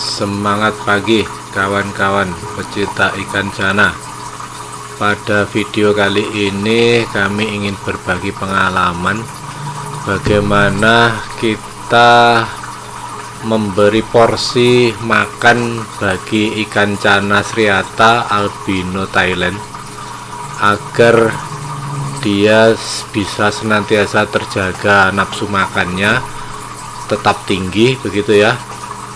Semangat pagi kawan-kawan pecinta ikan jana. Pada video kali ini kami ingin berbagi pengalaman bagaimana kita memberi porsi makan bagi ikan cana striata albino Thailand agar dia bisa senantiasa terjaga nafsu makannya tetap tinggi begitu ya.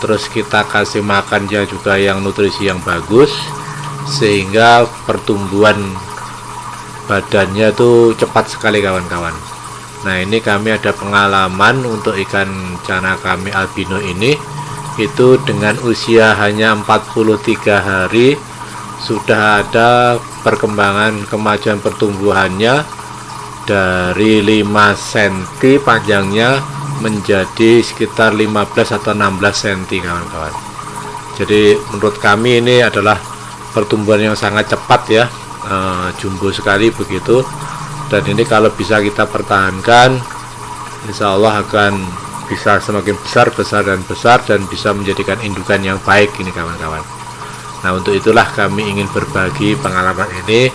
Terus kita kasih makannya juga yang nutrisi yang bagus sehingga pertumbuhan badannya tuh cepat sekali kawan-kawan. Nah, ini kami ada pengalaman untuk ikan cana kami albino ini, itu dengan usia hanya 43 hari sudah ada perkembangan kemajuan pertumbuhannya dari 5 cm panjangnya menjadi sekitar 15 atau 16 cm kawan-kawan. Jadi menurut kami ini adalah pertumbuhan yang sangat cepat ya, jumbo sekali begitu. Dan ini kalau bisa kita pertahankan, insya Allah akan bisa semakin besar dan bisa menjadikan indukan yang baik ini kawan-kawan. Nah, untuk itulah kami ingin berbagi pengalaman ini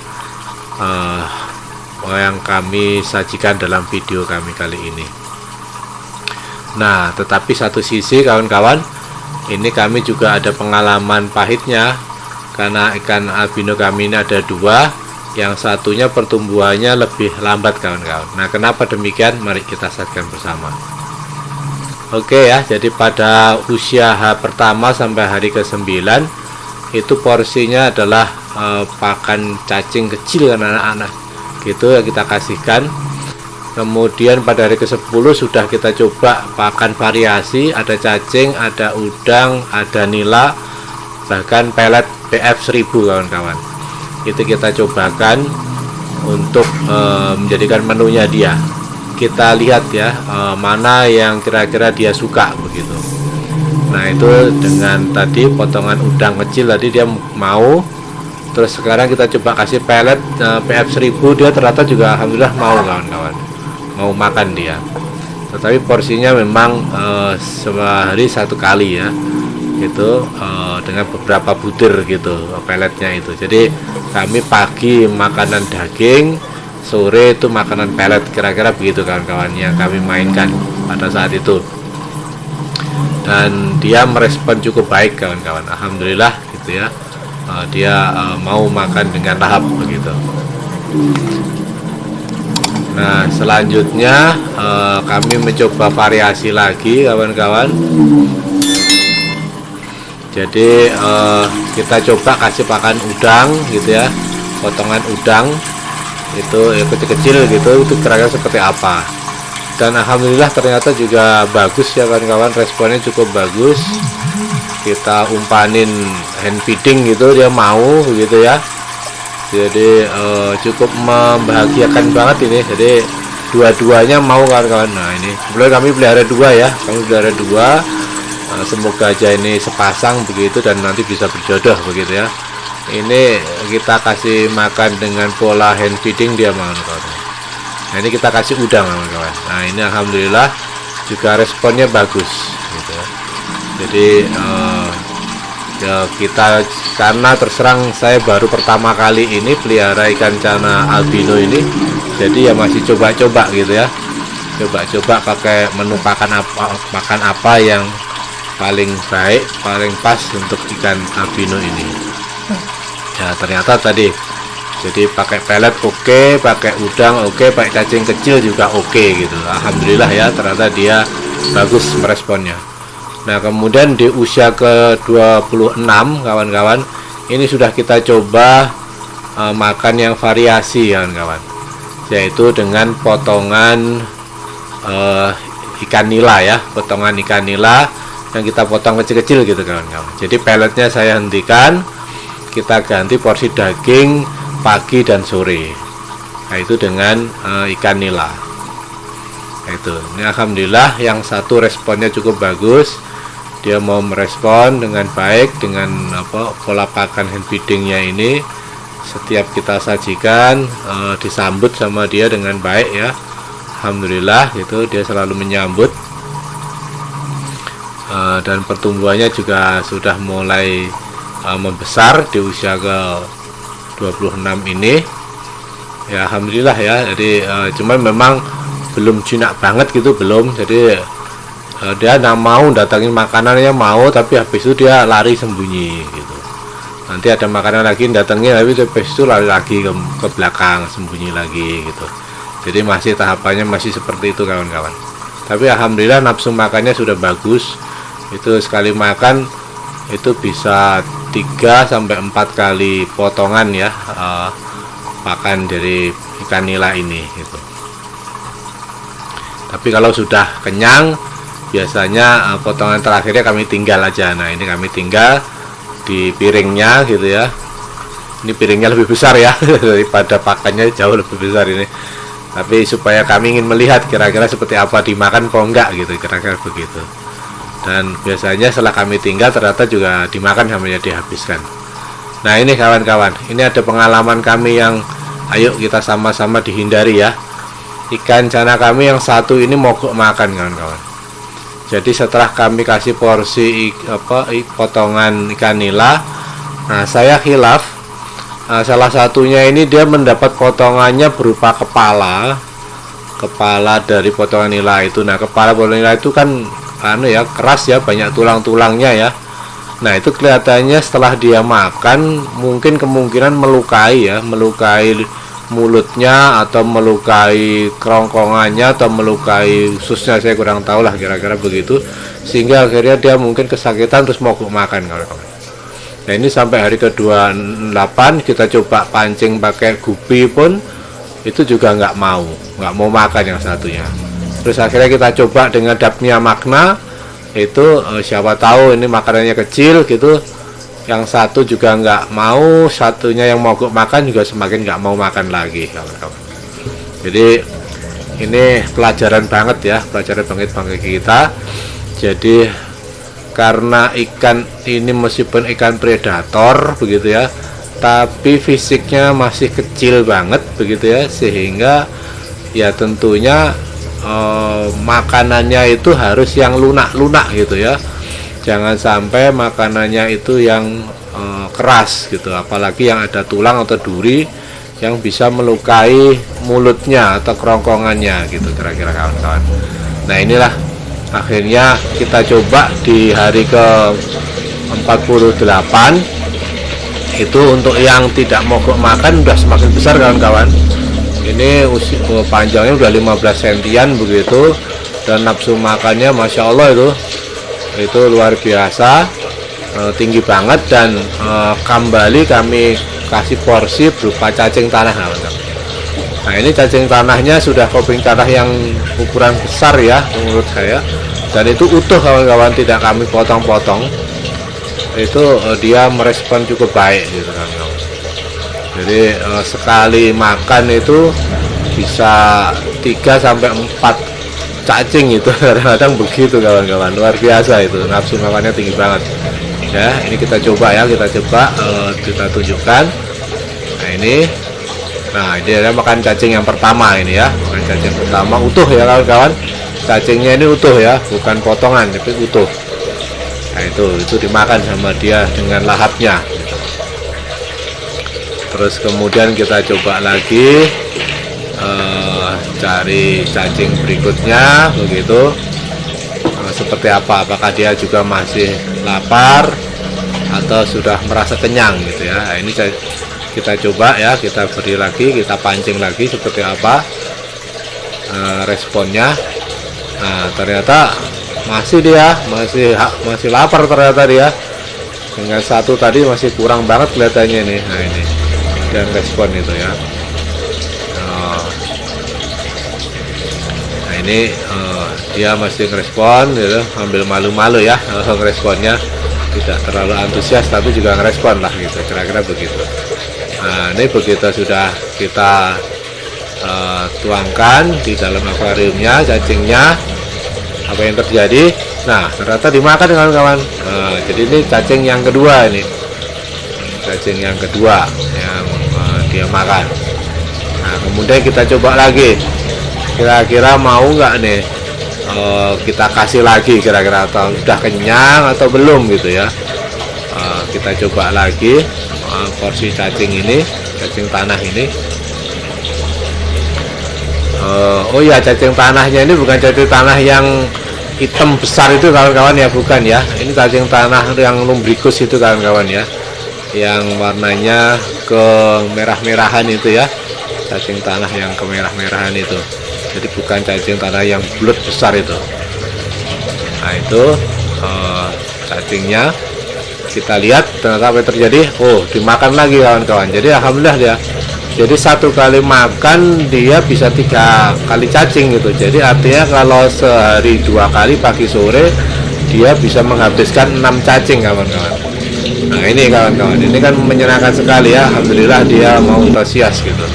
yang kami sajikan dalam video kami kali ini. Nah, tetapi satu sisi kawan-kawan, ini kami juga ada pengalaman pahitnya karena ikan albino kami ini ada dua, yang satunya pertumbuhannya lebih lambat kawan-kawan. Nah, kenapa demikian? Mari kita saksikan bersama. Oke ya, jadi pada usia pertama sampai hari ke-9 itu porsinya adalah pakan cacing kecil kan anak-anak gitu yang kita kasihkan. Kemudian pada hari ke-10 sudah kita coba pakan variasi, ada cacing, ada udang, ada nila, bahkan pelet PF 1000 kawan-kawan. Itu kita cobakan untuk menjadikan menunya dia. Kita lihat ya mana yang kira-kira dia suka begitu. Nah, itu dengan tadi potongan udang kecil tadi dia mau. Terus sekarang kita coba kasih pelet PF 1000, dia ternyata juga alhamdulillah mau kawan-kawan. Mau makan dia, tetapi porsinya memang sehari satu kali ya, itu dengan beberapa butir gitu peletnya itu. Jadi kami pagi makanan daging, sore itu makanan pelet, kira-kira begitu kawan-kawan yang kami mainkan pada saat itu. Dan dia merespon cukup baik kawan-kawan, alhamdulillah gitu ya. Dia mau makan dengan lahap begitu. Nah, selanjutnya kami mencoba variasi lagi kawan-kawan. Jadi kita coba kasih pakan udang gitu ya, potongan udang itu ya, kecil-kecil gitu, itu kira-kira seperti apa. Dan alhamdulillah ternyata juga bagus ya kawan-kawan, responnya cukup bagus. Kita umpanin hand feeding gitu, dia mau begitu ya. Jadi cukup membahagiakan banget ini. Jadi dua-duanya mau kawan-kawan. Nah, ini kemudian kami pelihara dua ya, semoga aja ini sepasang begitu dan nanti bisa berjodoh begitu ya. Ini kita kasih makan dengan pola hand feeding, dia mau kawan-kawan. Nah, ini kita kasih udang kawan-kawan. Nah, ini alhamdulillah juga responnya bagus gitu ya. Jadi ya kita, karena terserang saya baru pertama kali ini pelihara ikan cana albino ini, jadi ya masih coba-coba gitu ya, coba-coba pakai menu makan apa yang paling baik, paling pas untuk ikan albino ini. Ya ternyata tadi jadi pakai pelet oke, pakai udang oke, pakai cacing kecil juga oke gitu. Alhamdulillah ya, ternyata dia bagus meresponnya. Nah, kemudian di usia ke-26 kawan-kawan, ini sudah kita coba makan yang variasi kawan-kawan, yaitu dengan potongan ikan nila ya, potongan ikan nila yang kita potong kecil-kecil gitu kawan-kawan. Jadi peletnya saya hentikan, kita ganti porsi daging pagi dan sore. Nah, itu dengan ikan nila. Nah, itu. Ini alhamdulillah yang satu responnya cukup bagus. Dia mau merespon dengan baik dengan pola pakan hand feedingnya ini. Setiap kita sajikan disambut sama dia dengan baik ya, alhamdulillah itu dia selalu menyambut. dan pertumbuhannya juga sudah mulai membesar di usia ke 26 ini ya, alhamdulillah ya. Jadi cuman memang belum jinak banget gitu, belum. Jadi dia mau datangin makanannya mau, tapi habis itu dia lari sembunyi gitu. Nanti ada makanan lagi datangin, tapi habis itu lari lagi ke belakang sembunyi lagi gitu. Jadi masih tahapannya masih seperti itu kawan-kawan. Tapi alhamdulillah nafsu makannya sudah bagus. Itu sekali makan itu bisa 3 sampai 4 kali potongan ya, pakan dari ikan nila ini gitu. Tapi kalau sudah kenyang biasanya potongan terakhirnya kami tinggal aja. Nah ini kami tinggal di piringnya gitu ya. Ini piringnya lebih besar ya daripada pakannya, jauh lebih besar ini. Tapi supaya kami ingin melihat kira-kira seperti apa dimakan kok enggak gitu, kira-kira begitu. Dan biasanya setelah kami tinggal ternyata juga dimakan sampai dihabiskan. Nah ini kawan-kawan, ini ada pengalaman kami yang ayo kita sama-sama dihindari ya. Ikan cana kami yang satu ini mogok makan kawan-kawan. Jadi setelah kami kasih porsi potongan ikan nila, nah saya khilaf. Salah satunya ini dia mendapat potongannya berupa kepala dari potongan nila itu. Nah kepala potongan nila itu kan ya keras ya, banyak tulang-tulangnya ya. Nah itu kelihatannya setelah dia makan mungkin kemungkinan melukai mulutnya atau melukai kerongkongannya atau melukai ususnya, saya kurang tahu lah, kira-kira begitu, sehingga akhirnya dia mungkin kesakitan terus mogok makan kawan-kawan. Nah ini sampai hari ke-28 kita coba pancing pakai gupi pun itu juga nggak mau makan yang satunya. Terus akhirnya kita coba dengan Daphnia magna, itu siapa tahu ini makanannya kecil gitu, yang satu juga nggak mau, satunya yang mogok makan juga semakin nggak mau makan lagi kawan-kawan. Jadi ini pelajaran banget ya, pelajaran banget bagi kita. Jadi karena ikan ini meskipun ikan predator begitu ya, tapi fisiknya masih kecil banget begitu ya, sehingga ya tentunya makanannya itu harus yang lunak-lunak gitu ya. Jangan sampai makanannya itu yang keras gitu, apalagi yang ada tulang atau duri yang bisa melukai mulutnya atau kerongkongannya gitu, kira-kira kawan-kawan. Nah inilah akhirnya kita coba di hari ke 48 itu untuk yang tidak mogok makan udah semakin besar kawan-kawan. Ini panjangnya udah 15 sentian begitu, dan nafsu makannya masya Allah itu luar biasa, tinggi banget. Dan kembali kami kasih porsi berupa cacing tanah kawan-kawan. Nah ini cacing tanahnya sudah kuping tanah yang ukuran besar ya menurut saya, dan itu utuh kawan-kawan, tidak kami potong-potong. Itu dia merespon cukup baik gitu kawan-kawan. Jadi sekali makan itu bisa 3 sampai 4 cacing itu kadang-kadang begitu kawan-kawan, luar biasa itu, nafsu makannya tinggi banget ya. Ini kita coba ya, kita tunjukkan. Nah ini dia makan cacing yang pertama ini ya, makan cacing pertama utuh ya kawan-kawan. Cacingnya ini utuh ya, bukan potongan tapi utuh. Nah itu dimakan sama dia dengan lahapnya. Terus kemudian kita coba lagi cari cacing berikutnya begitu, seperti apa, apakah dia juga masih lapar atau sudah merasa kenyang gitu ya. Nah, ini kita coba ya, kita beri lagi, kita pancing lagi seperti apa responnya. Nah ternyata masih masih lapar ternyata dia, dengan satu tadi masih kurang banget kelihatannya nih. Nah ini dan respon itu ya. Nah ini dia masih ngerespon gitu, ambil malu-malu ya ngeresponnya, tidak terlalu antusias tapi juga ngerespon lah gitu, kira-kira begitu. Nah ini begitu sudah kita tuangkan di dalam akuariumnya cacingnya, apa yang terjadi? Nah ternyata dimakan kawan-kawan. Jadi ini cacing yang kedua, ini cacing yang kedua yang dia makan. Nah kemudian kita coba lagi, kira-kira mau nggak nih kita kasih lagi kira-kira, atau sudah kenyang atau belum gitu ya. Kita coba lagi porsi cacing ini, cacing tanah ini. Oh ya, cacing tanahnya ini bukan cacing tanah yang hitam besar itu kawan-kawan ya, bukan ya. Ini cacing tanah yang lumbricus itu kawan-kawan ya, yang warnanya kemerah-merahan itu ya, cacing tanah yang kemerah-merahan itu. Jadi bukan cacing tanah yang bulat besar itu. Nah itu cacingnya. Kita lihat ternyata apa yang terjadi. Oh, dimakan lagi kawan-kawan. Jadi alhamdulillah dia. Jadi satu kali makan dia bisa 3 kali cacing gitu. Jadi artinya kalau sehari 2 kali pagi sore dia bisa menghabiskan 6 cacing kawan-kawan. Nah ini kawan-kawan, ini kan menyenangkan sekali ya. Alhamdulillah dia mau antusias gitu.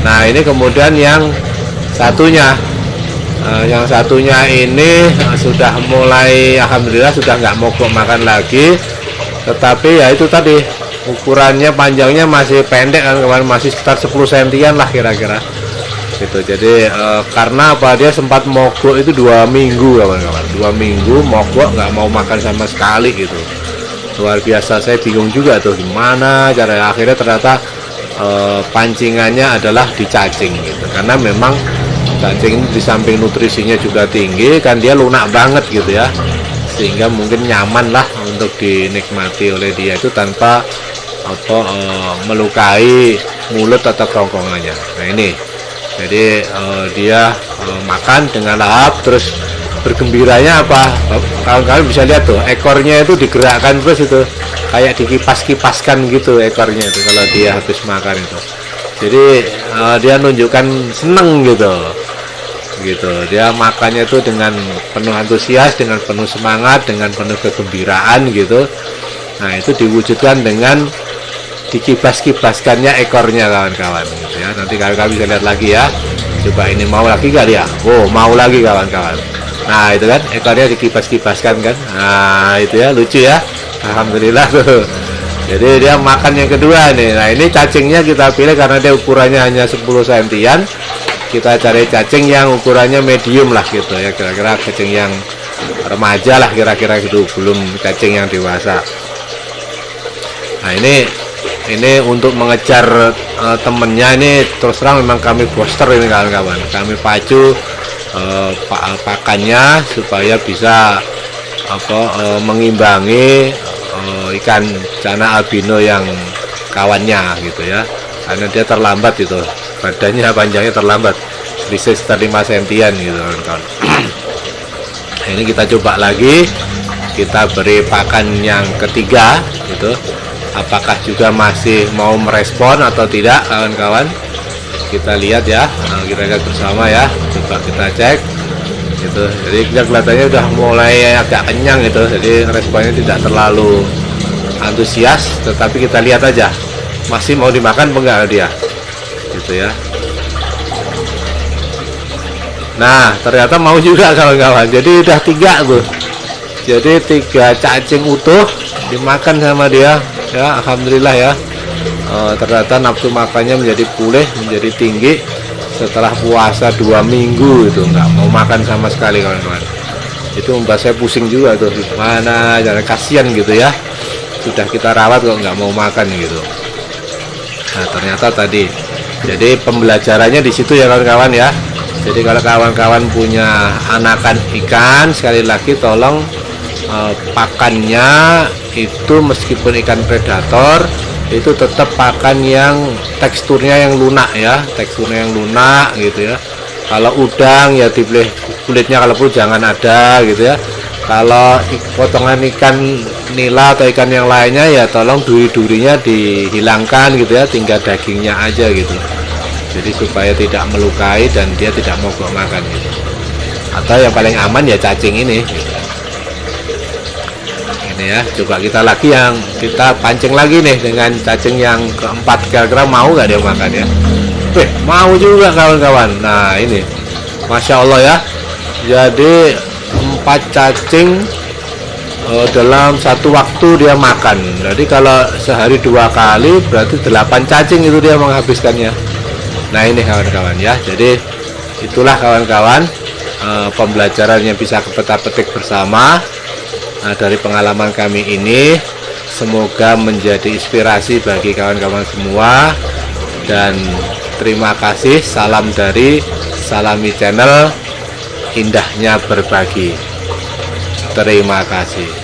Nah ini kemudian yang satunya. Yang satunya ini sudah mulai, alhamdulillah sudah nggak mogok makan lagi. Tetapi ya itu tadi, ukurannya panjangnya masih pendek kan kawan, masih sekitar 10 sentian lah kira-kira gitu. Jadi karena apa, dia sempat mogok itu 2 minggu kawan-kawan, 2 minggu mogok, nggak mau makan sama sekali gitu. Luar biasa, saya bingung juga tuh gimana cara, akhirnya ternyata pancingannya adalah di cacing gitu. Karena memang cacing di samping nutrisinya juga tinggi kan, dia lunak banget gitu ya, sehingga mungkin nyaman lah untuk dinikmati oleh dia itu tanpa melukai mulut atau kerongkongannya. Nah ini, jadi dia makan dengan lahap, terus bergembiranya apa, kawan-kawan bisa lihat tuh, ekornya itu digerakkan terus itu, kayak dikipas-kipaskan gitu ekornya itu kalau dia habis makan itu. Jadi dia nunjukkan seneng gitu. Dia makannya itu dengan penuh antusias, dengan penuh semangat, dengan penuh kegembiraan gitu. Nah itu diwujudkan dengan dikibas-kibaskannya ekornya kawan-kawan gitu ya. Nanti kawan-kawan bisa lihat lagi ya, coba ini mau lagi gak dia. Oh mau lagi kawan-kawan. Nah itu kan ekornya dikibas-kibaskan kan. Nah itu ya, lucu ya, alhamdulillah tuh. Jadi dia makan yang kedua nih. Nah ini cacingnya kita pilih karena dia ukurannya hanya 10 sentian. Kita cari cacing yang ukurannya medium lah gitu ya, kira-kira cacing yang remaja lah kira-kira gitu, belum cacing yang dewasa. Nah ini untuk mengejar temennya ini, terus terang memang kami booster ini kawan-kawan, kami pacu pakannya supaya bisa mengimbangi ikan cana albino yang kawannya gitu ya, karena dia terlambat itu, badannya panjangnya terlambat, bisa sekitar 5 sentian gitu kawan-kawan. Ini kita coba lagi, kita beri pakan yang ketiga gitu, apakah juga masih mau merespon atau tidak kawan-kawan. Kita lihat ya, kita lihat bersama ya, coba kita cek gitu. Jadi kita kelihatannya udah mulai agak kenyang gitu, jadi responnya tidak terlalu antusias, tetapi kita lihat aja masih mau dimakan enggak dia gitu ya. Nah ternyata mau juga kawan-kawan, jadi udah 3 tuh, jadi 3 cacing utuh dimakan sama dia ya, alhamdulillah ya. Ternyata nafsu makannya menjadi pulih, menjadi tinggi setelah puasa 2 minggu itu, nggak mau makan sama sekali kawan-kawan. Itu membuat saya pusing juga tuh, gimana jangan, kasihan gitu ya, sudah kita rawat kok nggak mau makan gitu. Nah ternyata tadi, jadi pembelajarannya di situ ya kawan-kawan ya. Jadi kalau kawan-kawan punya anakan ikan, sekali lagi tolong pakannya itu meskipun ikan predator itu tetap pakan yang teksturnya yang lunak ya, teksturnya yang lunak gitu ya. Kalau udang ya dipilih kulitnya, kalau perlu jangan ada gitu ya. Kalau potongan ikan nila atau ikan yang lainnya ya tolong duri-durinya dihilangkan gitu ya, tinggal dagingnya aja gitu. Jadi supaya tidak melukai dan dia tidak mogok makan gitu. Atau yang paling aman ya cacing ini gitu. Ini ya, coba kita lagi yang kita pancing lagi nih dengan cacing yang keempat, kira-kira mau nggak dia makan ya? Mau juga kawan-kawan. Nah ini Masya Allah ya, jadi 4 cacing dalam satu waktu dia makan. Jadi kalau sehari 2 kali berarti 8 cacing itu dia menghabiskannya. Nah ini kawan-kawan ya, jadi itulah kawan-kawan pembelajaran yang bisa kita petik bersama dari pengalaman kami ini. Semoga menjadi inspirasi bagi kawan-kawan semua, dan terima kasih. Salam dari Salami Channel, indahnya berbagi. Terima kasih.